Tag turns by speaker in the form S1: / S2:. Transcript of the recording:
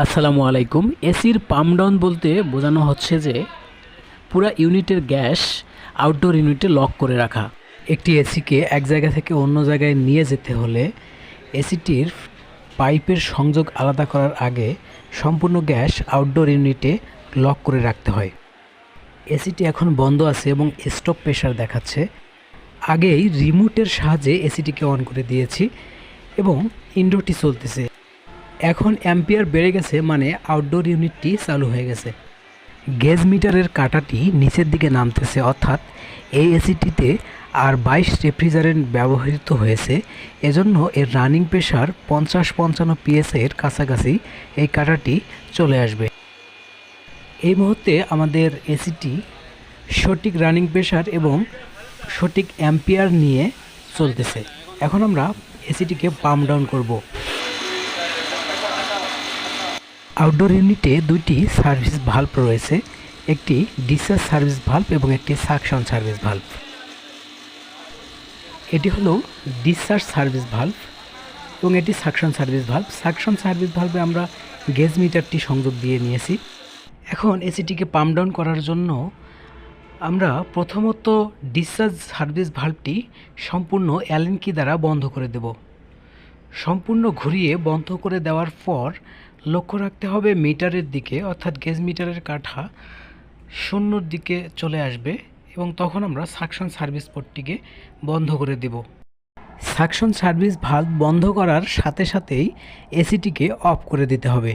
S1: আসসালামু আলাইকুম। এসির পাম্প ডাউন বলতে বোঝানো হচ্ছে যে পুরা ইউনিটের গ্যাস আউটডোর ইউনিটে লক করে রাখা। একটি এসিকে এক জায়গা থেকে অন্য জায়গায় নিয়ে যেতে হলে এসিটির পাইপের সংযোগ আলাদা করার আগে সম্পূর্ণ গ্যাস আউটডোর ইউনিটে লক করে রাখতে হয়। এসিটি এখন বন্ধ আছে এবং স্টপ প্রেশার দেখাচ্ছে। আগেই রিমোটের সাহায্যে এসিটিকে অন করে দিয়েছি এবং ইনডোরটি চলতেছে। এখন অ্যাম্পিয়ার বেড়ে গেছে, মানে আউটডোর ইউনিটটি চালু হয়ে গেছে। গেজ মিটারের কাঁটাটি নিচের দিকে নামতেছে, অর্থাৎ এই এসিটিতে আর 22 রেফ্রিজারেন্ট ব্যবহৃত হয়েছে। এজন্য এর রানিং প্রেশার 50-55 পিএসআই এর কাছাকাছি এই কাঁটাটি চলে আসবে। এই মুহূর্তে আমাদের এসিটি সঠিক রানিং প্রেশার এবং সঠিক অ্যাম্পিয়ার নিয়ে চলতেছে। এখন আমরা এসিটিকে পাম্প ডাউন করব। আউটডোর ইউনিটে দুইটি সার্ভিস ভাল্ব রয়েছে, একটি ডিসচার্জ সার্ভিস ভাল্ব এবং একটি সাকশন সার্ভিস ভাল্ব। এটি হলো ডিসচার্জ সার্ভিস ভাল্ব এবং এটি suction service valve. Suction service ভাল্বে আমরা গেজ মিটারটি সংযোগ দিয়ে নিয়েছি। এখন এসিটিকে পাম্প ডাউন করার জন্য আমরা প্রথমত ডিসচার্জ সার্ভিস ভাল্বটি সম্পূর্ণ অ্যালেন কি দ্বারা বন্ধ করে দেব। সম্পূর্ণ ঘুরিয়ে বন্ধ করে দেওয়ার পর লক্ষ্য রাখতে হবে মিটারের দিকে, অর্থাৎ গেজ মিটারের কাঠা শূন্যর দিকে চলে আসবে এবং তখন আমরা সাকশন সার্ভিস পোর্টটিকে বন্ধ করে দেব। সাকশন সার্ভিস ভালভ বন্ধ করার সাথে সাথেই এসিটিকে অফ করে দিতে হবে।